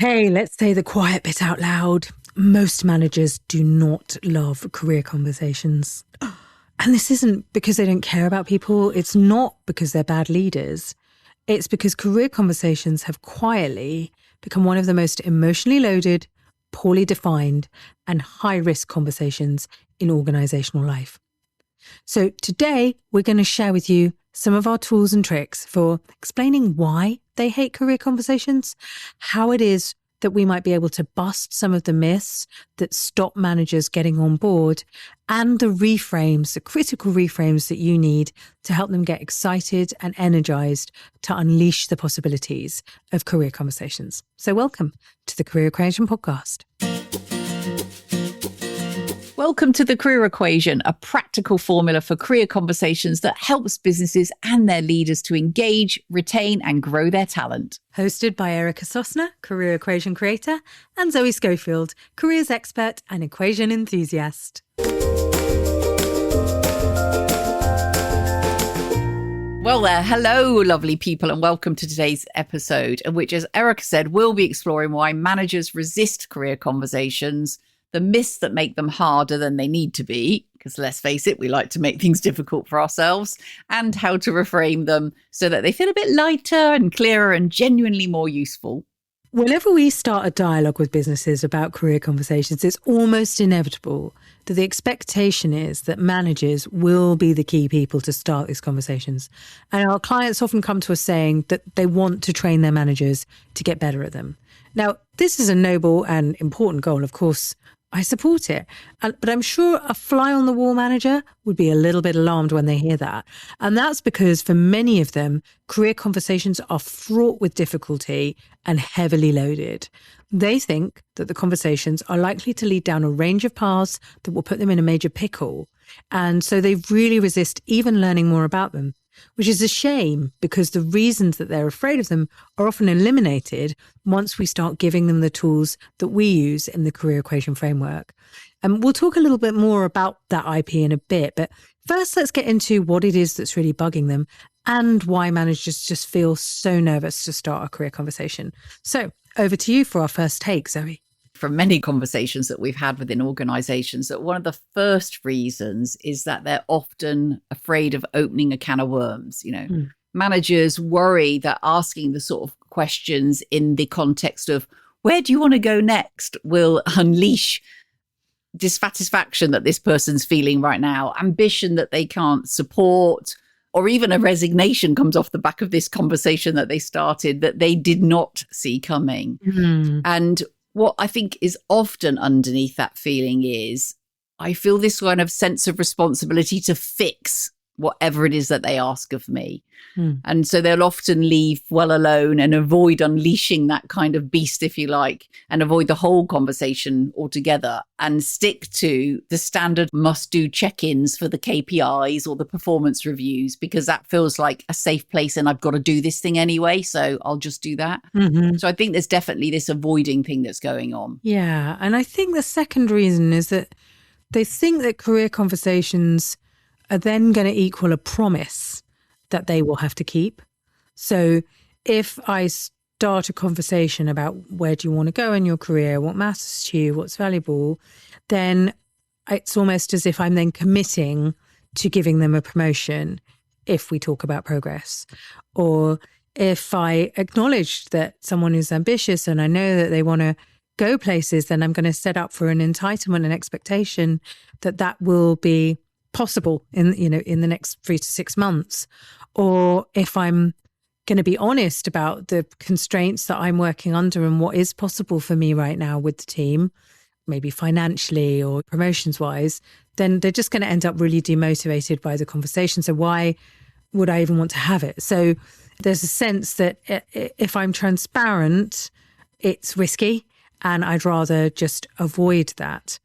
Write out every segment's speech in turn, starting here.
Okay, let's say the quiet bit out loud. Most managers do not love career conversations. And this isn't because they don't care about people. It's not because they're bad leaders. It's because career conversations have quietly become one of the most emotionally loaded, poorly defined, and high-risk conversations in organisational life. So today, we're going to share with you some of our tools and tricks for explaining why they hate career conversations, how it is that we might be able to bust some of the myths that stop managers getting on board, and the reframes, the critical reframes that you need to help them get excited and energized to unleash the possibilities of career conversations. So welcome to the Career Equation podcast. Welcome to the Career Equation, a practical formula for career conversations that helps businesses and their leaders to engage, retain, and grow their talent. Hosted by Erica Sosner, Career Equation creator, and Zoe Schofield, careers expert and equation enthusiast. Well there, hello lovely people, and welcome to today's episode, in which, as Erica said, we'll be exploring why managers resist career conversations, the myths that make them harder than they need to be, because let's face it, we like to make things difficult for ourselves, and how to reframe them so that they feel a bit lighter and clearer and genuinely more useful. Whenever we start a dialogue with businesses about career conversations, it's almost inevitable that the expectation is that managers will be the key people to start these conversations. And our clients often come to us saying that they want to train their managers to get better at them. Now, this is a noble and important goal, of course. I support it. But I'm sure a fly on the wall manager would be a little bit alarmed when they hear that. And that's because for many of them, career conversations are fraught with difficulty and heavily loaded. They think that the conversations are likely to lead down a range of paths that will put them in a major pickle. And so they really resist even learning more about them, which is a shame because the reasons that they're afraid of them are often eliminated once we start giving them the tools that we use in the Career Equation framework. And we'll talk a little bit more about that IP in a bit, but first let's get into what it is that's really bugging them and why managers just feel so nervous to start a career conversation. So over to you for our first take, Zoe. From many conversations that we've had within organizations, that one of the first reasons is that they're often afraid of opening a can of worms. Managers worry that asking the sort of questions in the context of where do you want to go next will unleash dissatisfaction that this person's feeling right now, ambition that they can't support, or even a resignation comes off the back of this conversation that they started that they did not see coming. And what I think is often underneath that feeling is, I feel this kind of sense of responsibility to fix whatever it is that they ask of me. And so they'll often leave well alone and avoid unleashing that kind of beast, if you like, and avoid the whole conversation altogether and stick to the standard must-do check-ins for the KPIs or the performance reviews, because that feels like a safe place and I've got to do this thing anyway, so I'll just do that. So I think there's definitely this avoiding thing that's going on. Yeah, and I think the second reason is that they think that career conversations are then going to equal a promise that they will have to keep. So if I start a conversation about where do you want to go in your career, what matters to you, what's valuable, then it's almost as if I'm then committing to giving them a promotion if we talk about progress. Or if I acknowledge that someone is ambitious and I know that they want to go places, then I'm going to set up for an entitlement and expectation that that will be possible in the next 3 to 6 months. Or if I'm going to be honest about the constraints that I'm working under and what is possible for me right now with the team, maybe financially or promotions wise, then they're just going to end up really demotivated by the conversation. So why would I even want to have it? So there's a sense that if I'm transparent, it's risky and I'd rather just avoid that.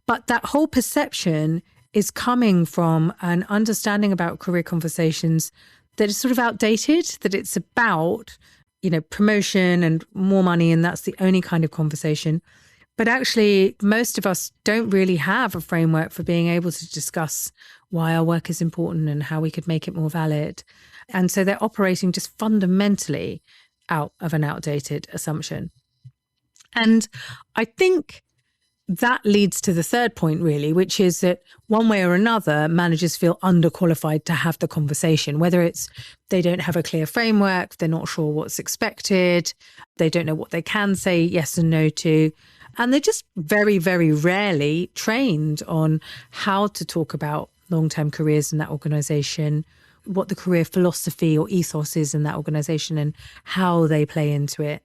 But that whole perception is coming from an understanding about career conversations that is sort of outdated, that it's about, promotion and more money, and that's the only kind of conversation. But actually, most of us don't really have a framework for being able to discuss why our work is important and how we could make it more valid. And so they're operating just fundamentally out of an outdated assumption. And I think that leads to the third point, really, which is that one way or another, managers feel underqualified to have the conversation, whether it's they don't have a clear framework, they're not sure what's expected, they don't know what they can say yes and no to. And they're just very, very rarely trained on how to talk about long-term careers in that organization, what the career philosophy or ethos is in that organization and how they play into it.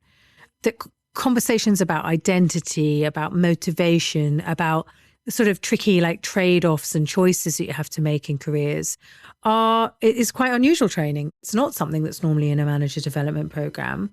The conversations about identity, about motivation, about the sort of tricky like trade-offs and choices that you have to make in careers it is quite unusual training. It's not something that's normally in a manager development program.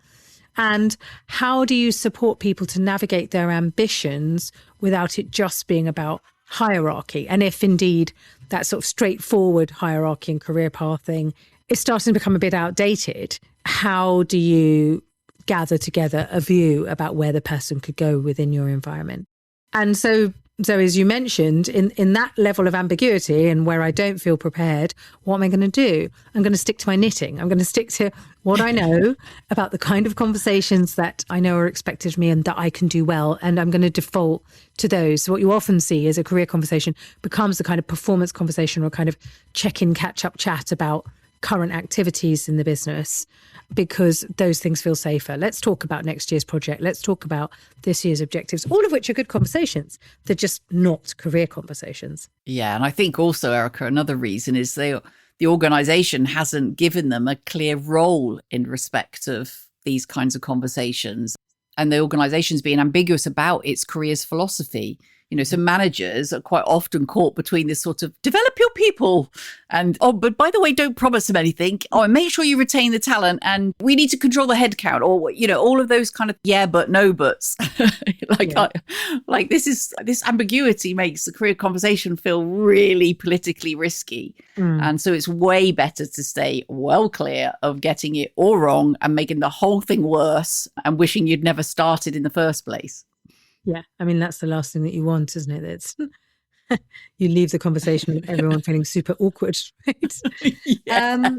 And how do you support people to navigate their ambitions without it just being about hierarchy? And if indeed that sort of straightforward hierarchy and career pathing is starting to become a bit outdated, how do you gather together a view about where the person could go within your environment? And so as you mentioned, in that level of ambiguity and where I don't feel prepared, what am I going to do? I'm going to stick to my knitting. I'm going to stick to what I know about the kind of conversations that I know are expected of me and that I can do well. And I'm going to default to those. So what you often see is a career conversation becomes the kind of performance conversation or kind of check-in, catch-up chat about current activities in the business, because those things feel safer. Let's talk about next year's project. Let's talk about this year's objectives, all of which are good conversations. They're just not career conversations. Yeah. And I think also, Erica, another reason is the organization hasn't given them a clear role in respect of these kinds of conversations. And the organization's being ambiguous about its career's philosophy. So managers are quite often caught between this sort of develop your people and, but by the way, don't promise them anything. And make sure you retain the talent and we need to control the headcount or, all of those kind of yeah, but no buts. This ambiguity makes the career conversation feel really politically risky. And so it's way better to stay well clear of getting it all wrong and making the whole thing worse and wishing you'd never started in the first place. Yeah, I mean, that's the last thing that you want, isn't it? It's you leave the conversation with everyone feeling super awkward, right? Yeah.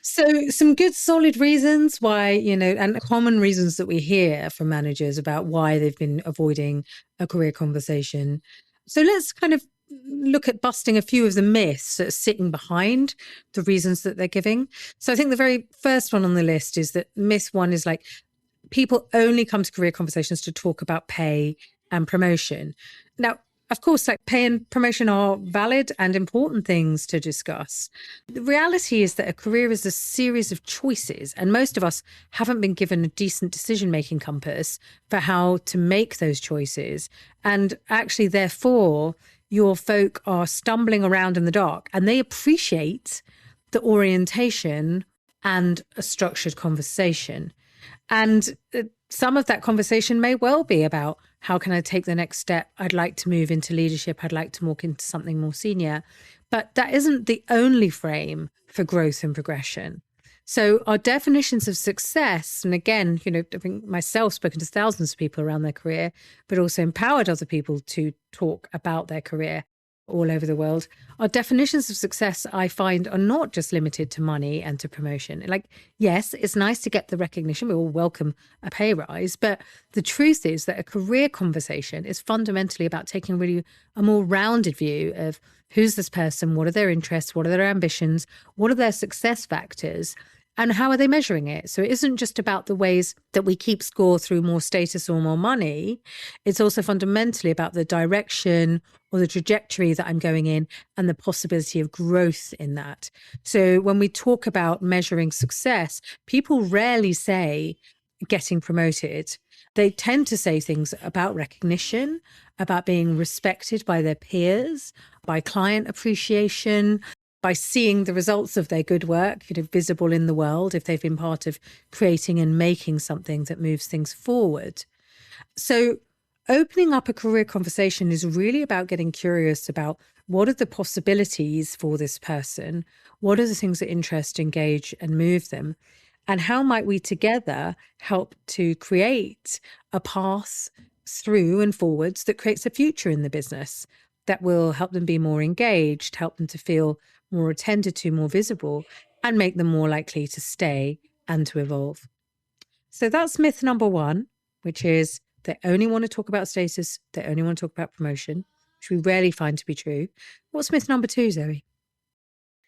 So some good solid reasons why, and common reasons that we hear from managers about why they've been avoiding a career conversation. So let's kind of look at busting a few of the myths that are sitting behind the reasons that they're giving. So I think the very first one on the list is that myth one is like, people only come to career conversations to talk about pay and promotion. Now, of course, like pay and promotion are valid and important things to discuss. The reality is that a career is a series of choices, and most of us haven't been given a decent decision-making compass for how to make those choices. And actually, therefore, your folk are stumbling around in the dark, and they appreciate the orientation and a structured conversation. And some of that conversation may well be about how can I take the next step? I'd like to move into leadership. I'd like to walk into something more senior. But that isn't the only frame for growth and progression. So our definitions of success, and again, I think myself spoken to thousands of people around their career, but also empowered other people to talk about their career all over the world. Our definitions of success, I find, are not just limited to money and to promotion. Like, yes, it's nice to get the recognition. We all welcome a pay rise. But the truth is that a career conversation is fundamentally about taking really a more rounded view of who's this person, what are their interests, what are their ambitions, what are their success factors, and how are they measuring it? So it isn't just about the ways that we keep score through more status or more money. It's also fundamentally about the direction or the trajectory that I'm going in and the possibility of growth in that. So when we talk about measuring success, people rarely say getting promoted. They tend to say things about recognition, about being respected by their peers, by client appreciation, by seeing the results of their good work, visible in the world, if they've been part of creating and making something that moves things forward. So opening up a career conversation is really about getting curious about what are the possibilities for this person? What are the things that interest, engage, and move them? And how might we together help to create a path through and forwards that creates a future in the business that will help them be more engaged, help them to feel more attended to, more visible, and make them more likely to stay and to evolve. So that's myth number one. which is they only want to talk about status, they only want to talk about promotion, which we rarely find to be true. What's myth number 2, Zoe?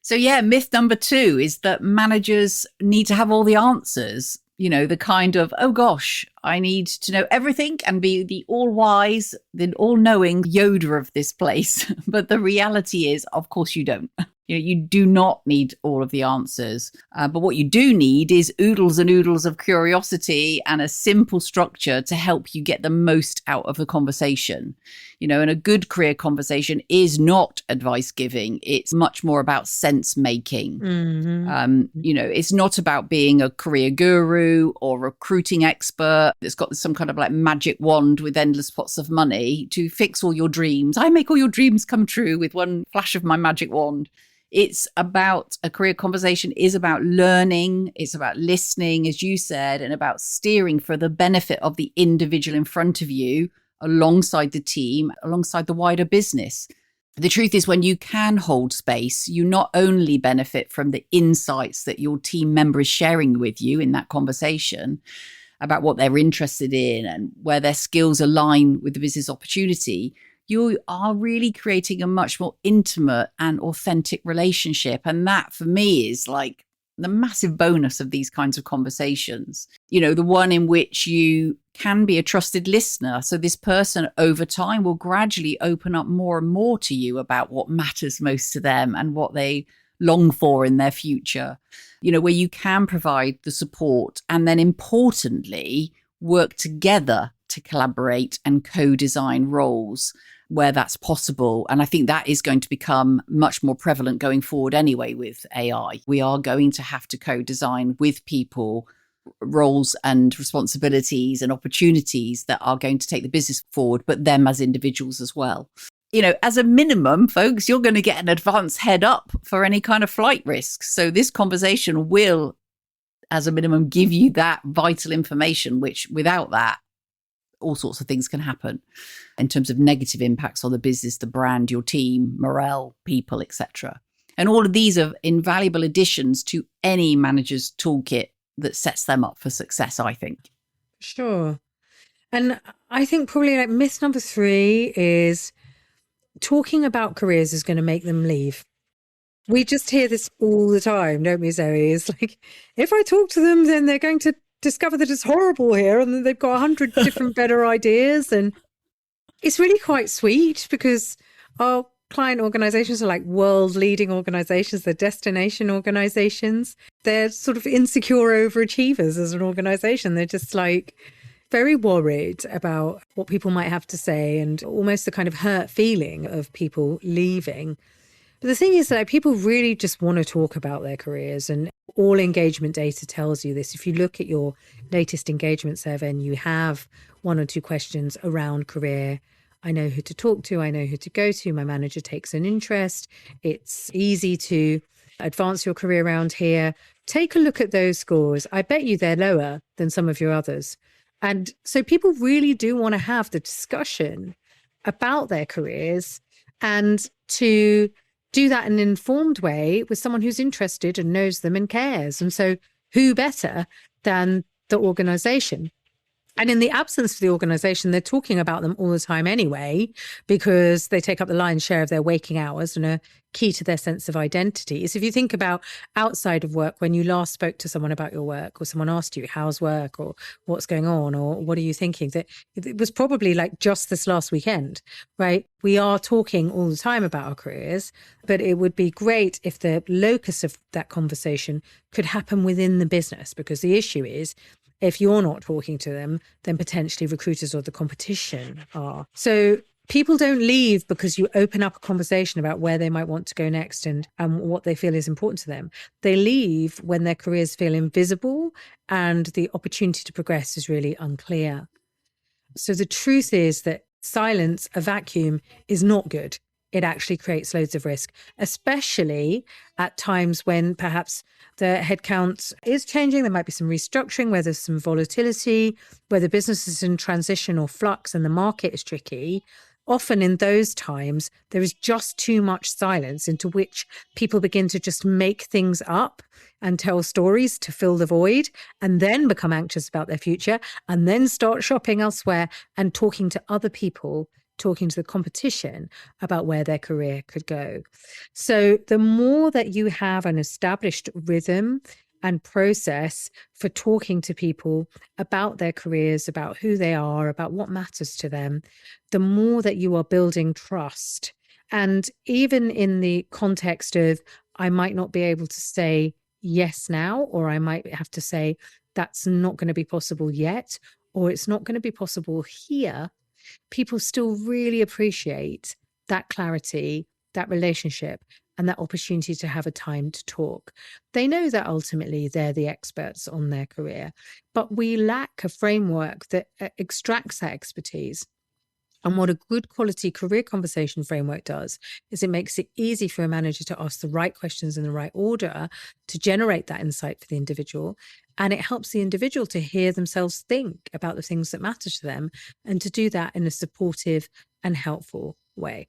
So yeah, myth number 2 is that managers need to have all the answers. You know, the kind of, oh gosh, I need to know everything and be the all-wise, the all-knowing Yoda of this place. But the reality is, of course, you don't. You do not need all of the answers. But what you do need is oodles and oodles of curiosity and a simple structure to help you get the most out of the conversation. And a good career conversation is not advice giving. It's much more about sense making. Mm-hmm. It's not about being a career guru or recruiting expert that's got some kind of like magic wand with endless pots of money to fix all your dreams. I make all your dreams come true with one flash of my magic wand. It's about a career conversation is about learning. It's about listening, as you said, and about steering for the benefit of the individual in front of you, alongside the team, alongside the wider business. The truth is, when you can hold space, you not only benefit from the insights that your team member is sharing with you in that conversation about what they're interested in and where their skills align with the business opportunity, you are really creating a much more intimate and authentic relationship. And that, for me, is like the massive bonus of these kinds of conversations. The one in which you can be a trusted listener. So this person over time will gradually open up more and more to you about what matters most to them and what they long for in their future, where you can provide the support and then importantly, work together to collaborate and co-design roles where that's possible. And I think that is going to become much more prevalent going forward anyway with AI. We are going to have to co-design with people roles and responsibilities and opportunities that are going to take the business forward, but them as individuals as well. As a minimum, folks, you're going to get an advance head up for any kind of flight risks. So this conversation will, as a minimum, give you that vital information, which without that, all sorts of things can happen in terms of negative impacts on the business, the brand, your team, morale, people, etc. And all of these are invaluable additions to any manager's toolkit that sets them up for success, I think. Sure. And I think probably like myth number 3 is talking about careers is going to make them leave. We just hear this all the time, don't we, Zoe? It's like, if I talk to them, then they're going to discover that it's horrible here and that they've got 100 different better ideas. And it's really quite sweet because our client organizations are like world leading organizations. They're destination organizations. They're sort of insecure overachievers as an organization. They're just like very worried about what people might have to say and almost the kind of hurt feeling of people leaving. But the thing is that people really just want to talk about their careers, and all engagement data tells you this. If you look at your latest engagement survey and you have 1 or 2 questions around career, I know who to talk to, I know who to go to, my manager takes an interest, it's easy to advance your career around here. Take a look at those scores. I bet you they're lower than some of your others. And so people really do want to have the discussion about their careers and to do that in an informed way with someone who's interested and knows them and cares. And so who better than the organization? And in the absence of the organization, they're talking about them all the time anyway, because they take up the lion's share of their waking hours and are key to their sense of identity. So if you think about outside of work, when you last spoke to someone about your work, or someone asked you, how's work, or what's going on, or what are you thinking, that it was probably like just this last weekend, right? We are talking all the time about our careers, but it would be great if the locus of that conversation could happen within the business, because the issue is, if you're not talking to them, then potentially recruiters or the competition are. So people don't leave because you open up a conversation about where they might want to go next and what they feel is important to them. They leave when their careers feel invisible and the opportunity to progress is really unclear. So the truth is that silence, a vacuum, is not good. It actually creates loads of risk, especially at times when perhaps the headcount is changing. There might be some restructuring, where there's some volatility, where the business is in transition or flux and the market is tricky. often in those times, there is just too much silence into which people begin to just make things up and tell stories to fill the void, and then become anxious about their future, and then start shopping elsewhere and talking to other people, talking to the competition about where their career could go. So the more that you have an established rhythm and process for talking to people about their careers, about who they are, about what matters to them, the more that you are building trust. And even in the context of, I might not be able to say yes now, or I might have to say that's not going to be possible yet, or it's not going to be possible here, people still really appreciate that clarity, that relationship, and that opportunity to have a time to talk. They know that ultimately they're the experts on their career, but we lack a framework that extracts that expertise. And what a good quality career conversation framework does is it makes it easy for a manager to ask the right questions in the right order to generate that insight for the individual. And it helps the individual to hear themselves think about the things that matter to them, and to do that in a supportive and helpful way.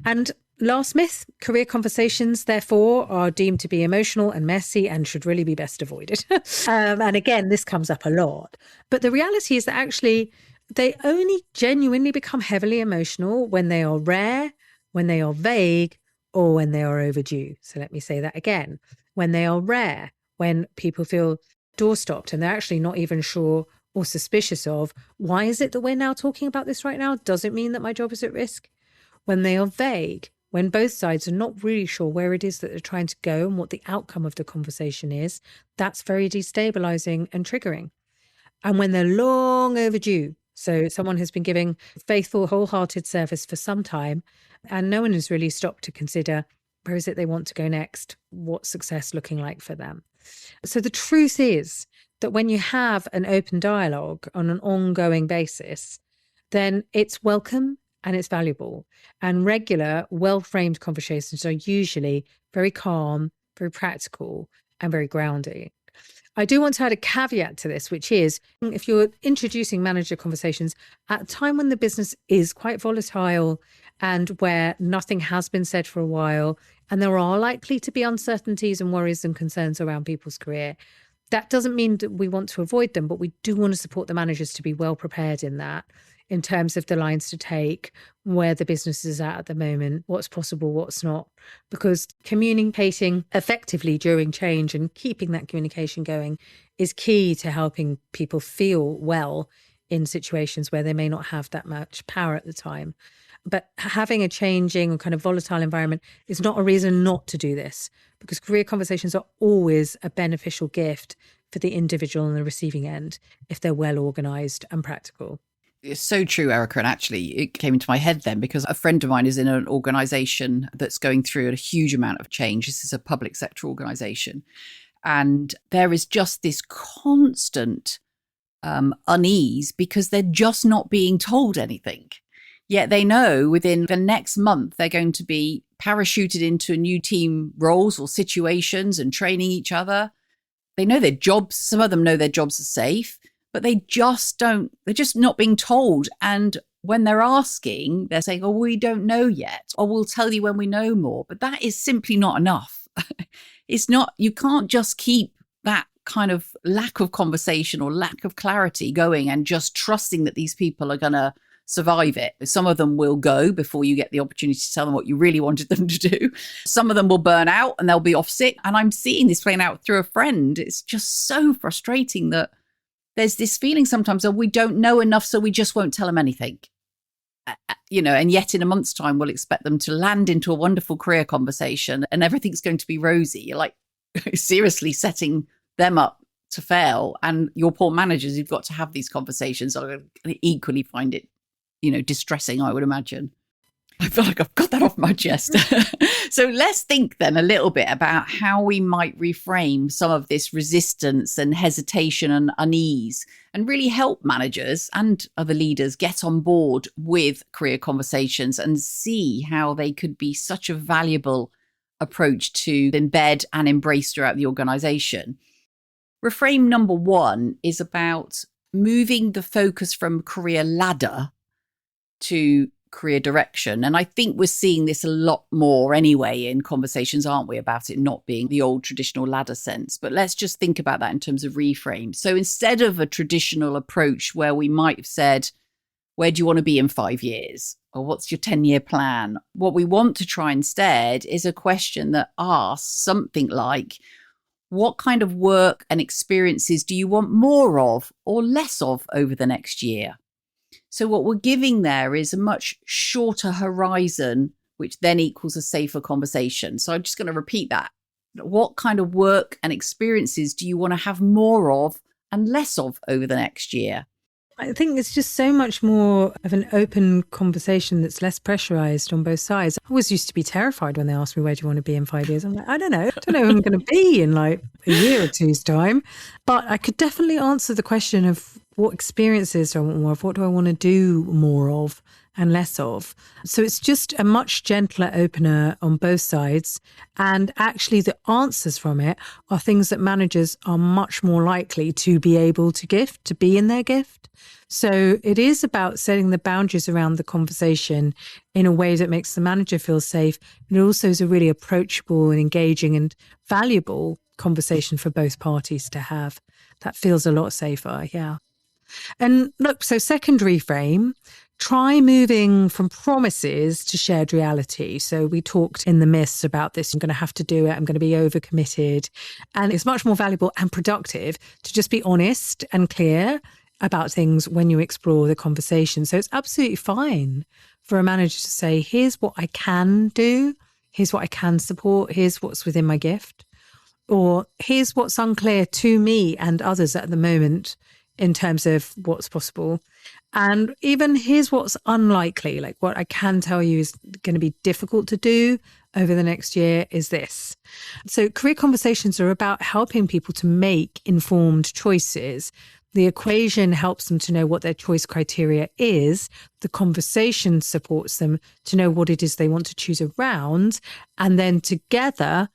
And last myth, career conversations, therefore, are deemed to be emotional and messy and should really be best avoided. And again, this comes up a lot. But the reality is that actually they only genuinely become heavily emotional when they are rare, when they are vague, or when they are overdue. So let me say that again. When they are rare, when people feel doorstopped and they're actually not even sure or suspicious of, why is it that we're now talking about this right now? Does it mean that my job is at risk? When they are vague, when both sides are not really sure where it is that they're trying to go and what the outcome of the conversation is, that's very destabilizing and triggering. And when they're long overdue, so someone has been giving faithful, wholehearted service for some time, and no one has really stopped to consider, where is it they want to go next? What's success looking like for them? So the truth is that when you have an open dialogue on an ongoing basis, then it's welcome and it's valuable. And regular, well-framed conversations are usually very calm, very practical, and very grounding. I do want to add a caveat to this, which is if you're introducing manager conversations at a time when the business is quite volatile and where nothing has been said for a while, and there are likely to be uncertainties and worries and concerns around people's career, that doesn't mean that we want to avoid them, but we do want to support the managers to be well prepared in that, in terms of the lines to take, where the business is at the moment, what's possible, what's not. Because communicating effectively during change and keeping that communication going is key to helping people feel well in situations where they may not have that much power at the time. But having a changing and kind of volatile environment is not a reason not to do this, because career conversations are always a beneficial gift for the individual on the receiving end if they're well organized and practical. It's so true, Erica. And actually, it came into my head then because a friend of mine is in an organization that's going through a huge amount of change. This is a public sector organization. And there is just this constant unease because they're just not being told anything. Yet they know within the next month, they're going to be parachuted into new team roles or situations and training each other. They know their jobs. Some of them know their jobs are safe. But they're just not being told. And when they're asking, they're saying, oh, we don't know yet, or we'll tell you when we know more. But that is simply not enough. It's not, you can't just keep that kind of lack of conversation or lack of clarity going and just trusting that these people are going to survive it. Some of them will go before you get the opportunity to tell them what you really wanted them to do. Some of them will burn out and they'll be off sick. And I'm seeing this playing out through a friend. It's just so frustrating that there's this feeling sometimes that we don't know enough, so we just won't tell them anything. And yet in a month's time, we'll expect them to land into a wonderful career conversation and everything's going to be rosy. You're like seriously setting them up to fail. And your poor managers who've got to have these conversations are going to equally find it, distressing, I would imagine. I feel like I've got that off my chest. So let's think then a little bit about how we might reframe some of this resistance and hesitation and unease and really help managers and other leaders get on board with career conversations and see how they could be such a valuable approach to embed and embrace throughout the organization. Reframe number 1 is about moving the focus from career ladder to career direction. And I think we're seeing this a lot more anyway in conversations, aren't we, about it not being the old traditional ladder sense. But let's just think about that in terms of reframe. So instead of a traditional approach where we might have said, where do you want to be in 5 years? Or what's your 10-year plan? What we want to try instead is a question that asks something like, what kind of work and experiences do you want more of or less of over the next year? So what we're giving there is a much shorter horizon, which then equals a safer conversation. So I'm just going to repeat that. What kind of work and experiences do you want to have more of and less of over the next year? I think it's just so much more of an open conversation that's less pressurized on both sides. I always used to be terrified when they asked me, where do you want to be in 5 years? I'm like, I don't know. I don't know who I'm going to be in like a year or two's time. But I could definitely answer the question of what experiences do I want more of? What do I want to do more of and less of? So it's just a much gentler opener on both sides. And actually the answers from it are things that managers are much more likely to be able to gift, to be in their gift. So it is about setting the boundaries around the conversation in a way that makes the manager feel safe. And it also is a really approachable and engaging and valuable conversation for both parties to have. That feels a lot safer, yeah. And look, so second reframe, try moving from promises to shared reality. So we talked in the myths about this. I'm going to have to do it. I'm going to be overcommitted. And it's much more valuable and productive to just be honest and clear about things when you explore the conversation. So it's absolutely fine for a manager to say, here's what I can do. Here's what I can support. Here's what's within my gift. Or here's what's unclear to me and others at the moment in terms of what's possible. And even here's what's unlikely, like what I can tell you is going to be difficult to do over the next year is this. So career conversations are about helping people to make informed choices. The equation helps them to know what their choice criteria is. The conversation supports them to know what it is they want to choose around. And then together,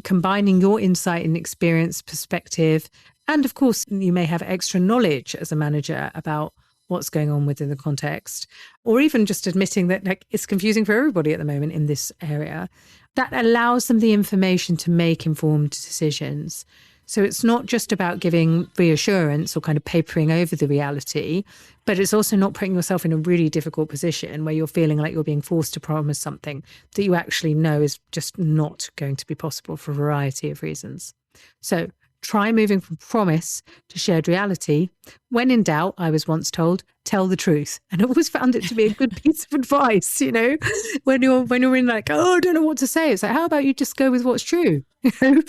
combining your insight and experience, perspective, and of course, you may have extra knowledge as a manager about what's going on within the context, or even just admitting that like it's confusing for everybody at the moment in this area. That allows them the information to make informed decisions. So it's not just about giving reassurance or kind of papering over the reality, but it's also not putting yourself in a really difficult position where you're feeling like you're being forced to promise something that you actually know is just not going to be possible for a variety of reasons. So try moving from promise to shared reality. When in doubt, I was once told, tell the truth. And I always found it to be a good piece of advice, you know, when you're in like, oh, I don't know what to say. It's like, how about you just go with what's true? And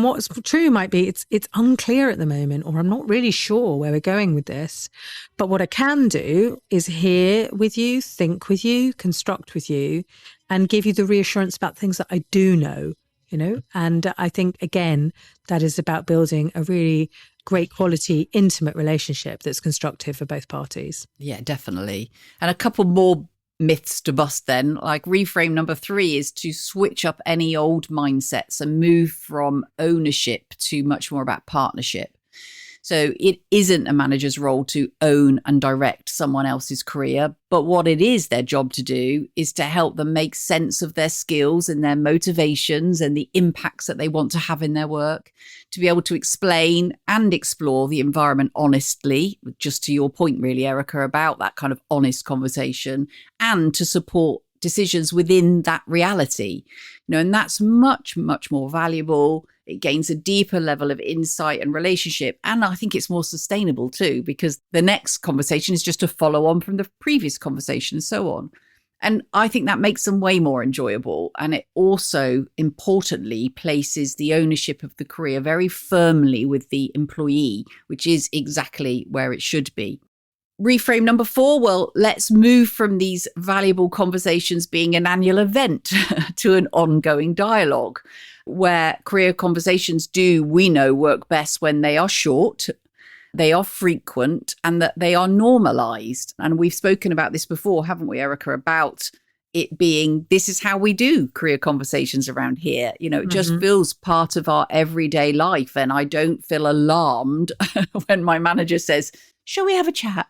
what's true might be it's unclear at the moment, or I'm not really sure where we're going with this. But what I can do is hear with you, think with you, construct with you, and give you the reassurance about things that I do know, you know. And I think, again, that is about building a really great quality, intimate relationship that's constructive for both parties. Yeah, definitely. And a couple more myths to bust then, like reframe number 3 is to switch up any old mindsets and move from ownership to much more about partnership. So it isn't a manager's role to own and direct someone else's career, but what it is their job to do is to help them make sense of their skills and their motivations and the impacts that they want to have in their work, to be able to explain and explore the environment honestly, just to your point really, Erica, about that kind of honest conversation, and to support decisions within that reality. You know, and that's much, much more valuable. It gains a deeper level of insight and relationship. And I think it's more sustainable too, because the next conversation is just a follow on from the previous conversation and so on. And I think that makes them way more enjoyable. And it also, importantly, places the ownership of the career very firmly with the employee, which is exactly where it should be. Reframe number 4, well, let's move from these valuable conversations being an annual event to an ongoing dialogue, where career conversations we know, work best when they are short, they are frequent, and that they are normalized. And we've spoken about this before, haven't we, Erica, about it being, this is how we do career conversations around here. You know, it just feels part of our everyday life. And I don't feel alarmed when my manager says, shall we have a chat?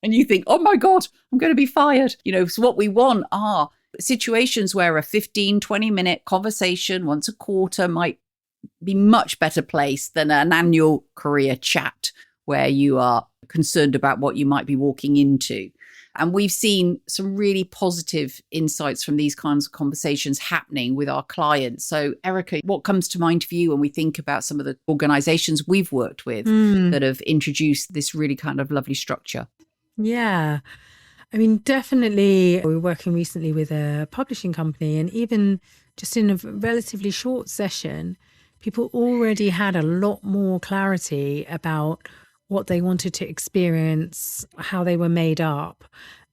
and you think, oh my God, I'm going to be fired. So what we want are situations where a 15, 20-minute conversation once a quarter might be much better placed than an annual career chat where you are concerned about what you might be walking into. And we've seen some really positive insights from these kinds of conversations happening with our clients. So, Erica, what comes to mind for you when we think about some of the organizations we've worked with that have introduced this really kind of lovely structure? Yeah. I mean, definitely, we were working recently with a publishing company, and even just in a relatively short session, people already had a lot more clarity about what they wanted to experience, how they were made up,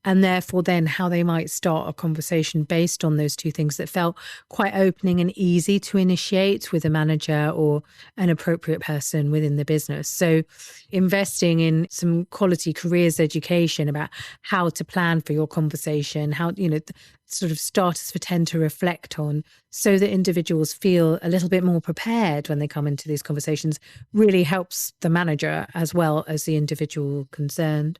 and therefore then how they might start a conversation based on those two things that felt quite opening and easy to initiate with a manager or an appropriate person within the business. So investing in some quality careers education about how to plan for your conversation, how, sort of starters for 10 to reflect on, so that individuals feel a little bit more prepared when they come into these conversations, really helps the manager as well as the individual concerned.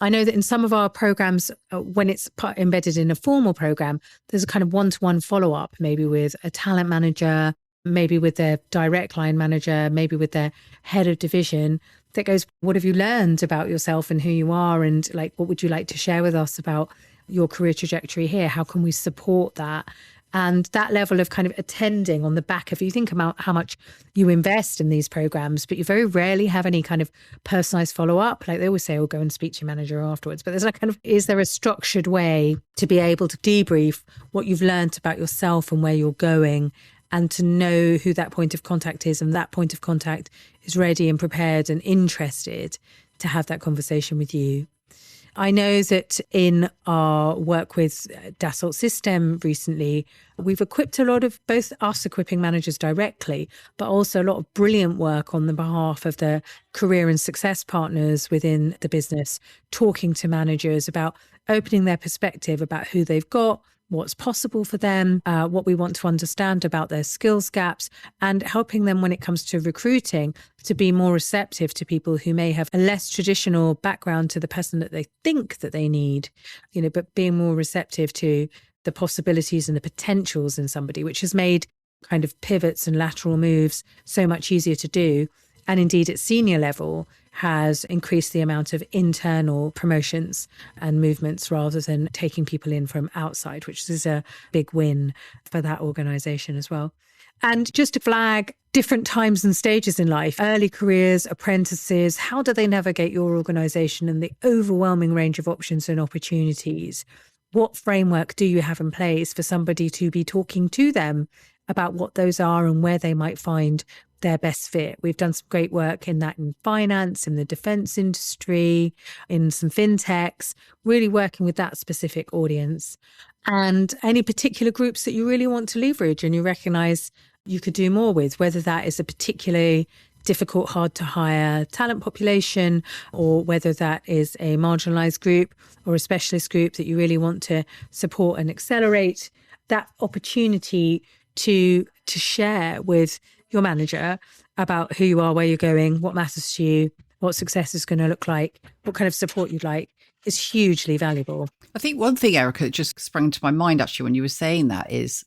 I know that in some of our programs, when it's embedded in a formal program, there's a kind of one-to-one follow-up, maybe with a talent manager, maybe with their direct line manager, maybe with their head of division, that goes, what have you learned about yourself and who you are? And what would you like to share with us about your career trajectory here? How can we support that? And that level of kind of attending on the back of, you think about how much you invest in these programs, but you very rarely have any kind of personalized follow-up. Like they always say, oh, go and speak to your manager afterwards. But there's is there a structured way to be able to debrief what you've learned about yourself and where you're going, and to know who that point of contact is, and that point of contact is ready and prepared and interested to have that conversation with you? I know that in our work with Dassault System recently, we've equipped a lot of both us equipping managers directly, but also a lot of brilliant work on the behalf of the career and success partners within the business, talking to managers about opening their perspective about who they've got, what's possible for them, what we want to understand about their skills gaps, and helping them when it comes to recruiting to be more receptive to people who may have a less traditional background to the person that they think that they need, but being more receptive to the possibilities and the potentials in somebody, which has made kind of pivots and lateral moves so much easier to do. And indeed at senior level has increased the amount of internal promotions and movements rather than taking people in from outside, which is a big win for that organisation as well. And just to flag different times and stages in life, early careers, apprentices, how do they navigate your organisation and the overwhelming range of options and opportunities? What framework do you have in place for somebody to be talking to them about what those are and where they might find their best fit? We've done some great work in that in finance, in the defense industry, in some fintechs, really working with that specific audience. And any particular groups that you really want to leverage and you recognize you could do more with, whether that is a particularly difficult, hard to hire talent population, or whether that is a marginalized group or a specialist group that you really want to support and accelerate, that opportunity to share with your manager about who you are, where you're going, what matters to you, what success is going to look like, what kind of support you'd like, is hugely valuable. I think one thing, Erica, that just sprang to my mind actually when you were saying that is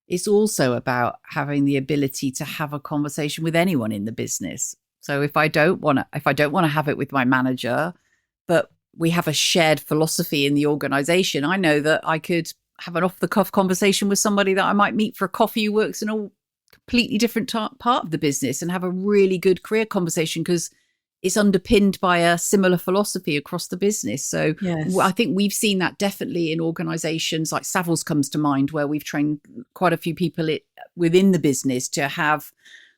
it's also about having the ability to have a conversation with anyone in the business. So if I don't want to have it with my manager, but we have a shared philosophy in the organization, I know that I could have an off-the-cuff conversation with somebody that I might meet for a coffee who works in a completely different part of the business and have a really good career conversation because it's underpinned by a similar philosophy across the business. So yes. I think we've seen that definitely in organizations like Savills comes to mind, where we've trained quite a few people within the business to have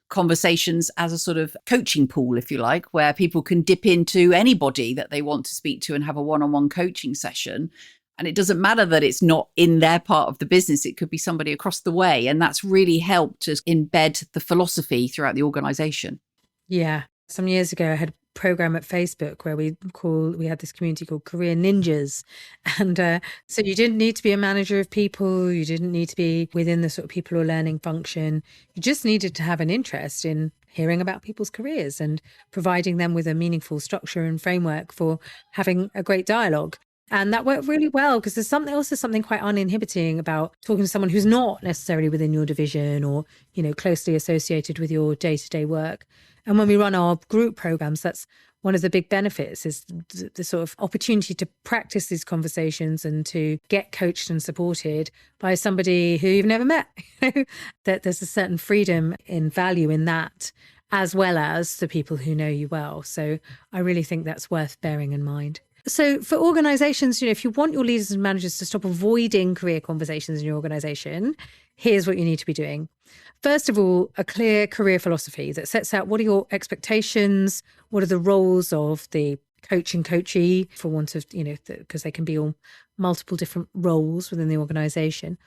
conversations as a sort of coaching pool, if you like, where people can dip into anybody that they want to speak to and have a one-on-one coaching session. And it doesn't matter that it's not in their part of the business. It could be somebody across the way. And that's really helped us embed the philosophy throughout the organization. Yeah. Some years ago, I had program at Facebook where we had this community called Career Ninjas. And so you didn't need to be a manager of people. You didn't need to be within the sort of people or learning function. You just needed to have an interest in hearing about people's careers and providing them with a meaningful structure and framework for having a great dialogue. And that worked really well because there's something quite uninhibiting about talking to someone who's not necessarily within your division or, closely associated with your day-to-day work. And when we run our group programs, that's one of the big benefits is the sort of opportunity to practice these conversations and to get coached and supported by somebody who you've never met. That there's a certain freedom in value in that, as well as the people who know you well. So I really think that's worth bearing in mind. So for organizations, if you want your leaders and managers to stop avoiding career conversations in your organization, here's what you need to be doing. First of all, a clear career philosophy that sets out what are your expectations, what are the roles of the coach and coachee, for want of, because they can be all multiple different roles within the organization,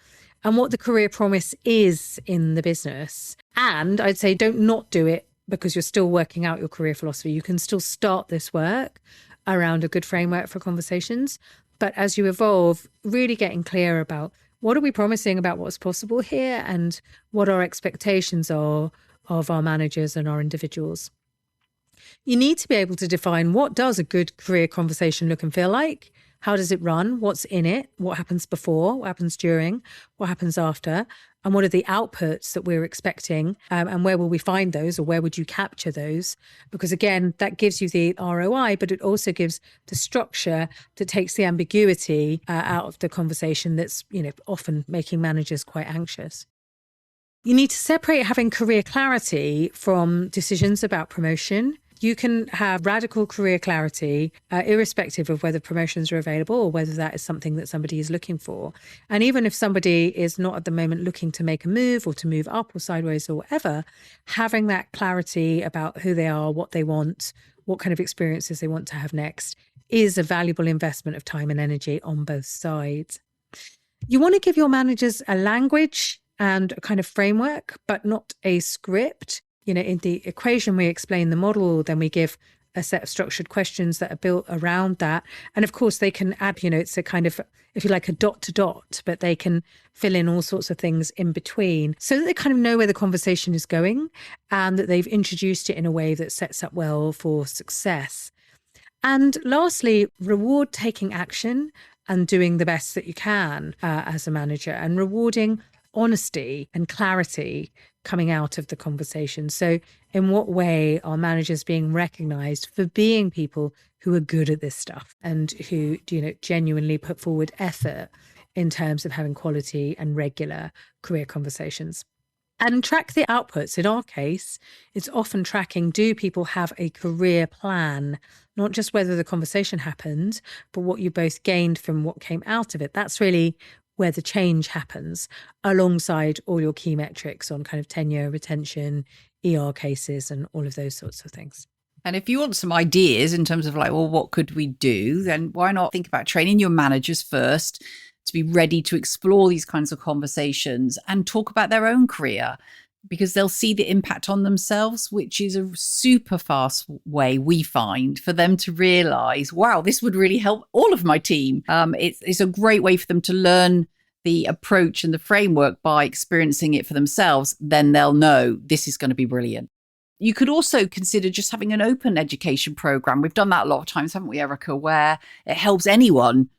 and what the career promise is in the business. And I'd say don't not do it because you're still working out your career philosophy. You can still start this work around a good framework for conversations. But as you evolve, really getting clear about what are we promising about what's possible here and what our expectations are of our managers and our individuals. You need to be able to define what does a good career conversation look and feel like? How does it run? What's in it? What happens before? What happens during? What happens after? And what are the outputs that we're expecting? And where will we find those, or where would you capture those? Because again, that gives you the ROI, but it also gives the structure that takes the ambiguity out of the conversation that's, often making managers quite anxious. You need to separate having career clarity from decisions about promotion. You can have radical career clarity, irrespective of whether promotions are available or whether that is something that somebody is looking for. And even if somebody is not at the moment looking to make a move or to move up or sideways or whatever, having that clarity about who they are, what they want, what kind of experiences they want to have next is a valuable investment of time and energy on both sides. You want to give your managers a language and a kind of framework, but not a script. In the equation, we explain the model, then we give a set of structured questions that are built around that. And of course, they can add, it's a kind of, if you like, a dot to dot, but they can fill in all sorts of things in between so that they kind of know where the conversation is going and that they've introduced it in a way that sets up well for success. And lastly, reward taking action and doing the best that you can as a manager, and rewarding honesty and clarity coming out of the conversation. So in what way are managers being recognized for being people who are good at this stuff and who, genuinely put forward effort in terms of having quality and regular career conversations? And track the outputs. In our case, it's often tracking, do people have a career plan? Not just whether the conversation happened, but what you both gained from what came out of it. That's really where the change happens, alongside all your key metrics on kind of tenure, retention, ER cases, and all of those sorts of things. And if you want some ideas in terms of what could we do, then why not think about training your managers first to be ready to explore these kinds of conversations and talk about their own career, because they'll see the impact on themselves, which is a super fast way we find for them to realize, wow, this would really help all of my team. It's a great way for them to learn the approach and the framework by experiencing it for themselves. Then they'll know this is going to be brilliant. You could also consider just having an open education program. We've done that a lot of times, haven't we, Erica, where it helps anyone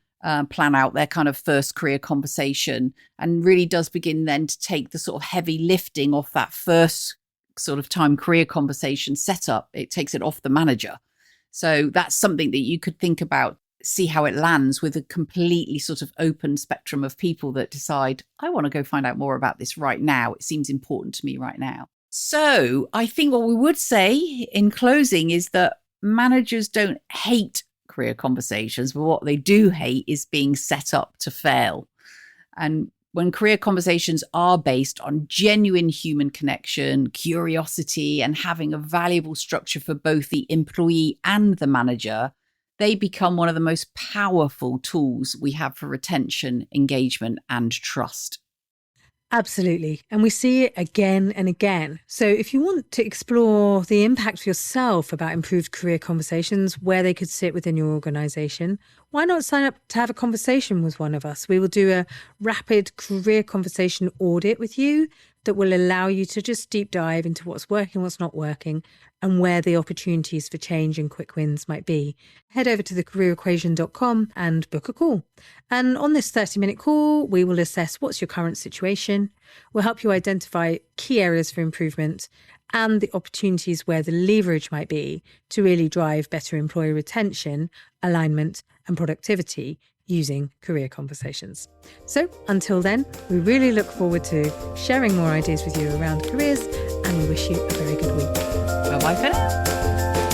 plan out their kind of first career conversation and really does begin then to take the sort of heavy lifting off that first sort of time career conversation setup. It takes it off the manager. So that's something that you could think about, see how it lands with a completely sort of open spectrum of people that decide, I want to go find out more about this right now. It seems important to me right now. So I think what we would say in closing is that managers don't hate career conversations, but what they do hate is being set up to fail. And when career conversations are based on genuine human connection, curiosity, and having a valuable structure for both the employee and the manager, they become one of the most powerful tools we have for retention, engagement, and trust. Absolutely. And we see it again and again. So if you want to explore the impact for yourself about improved career conversations, where they could sit within your organisation, why not sign up to have a conversation with one of us? We will do a rapid career conversation audit with you that will allow you to just deep dive into what's working, what's not working, and where the opportunities for change and quick wins might be. Head over to thecareerequation.com and book a call. And on this 30-minute call, we will assess what's your current situation. We'll help you identify key areas for improvement and the opportunities where the leverage might be to really drive better employee retention, alignment, and productivity using career conversations. So until then, we really look forward to sharing more ideas with you around careers, and we wish you a very good week. Bye-bye for now.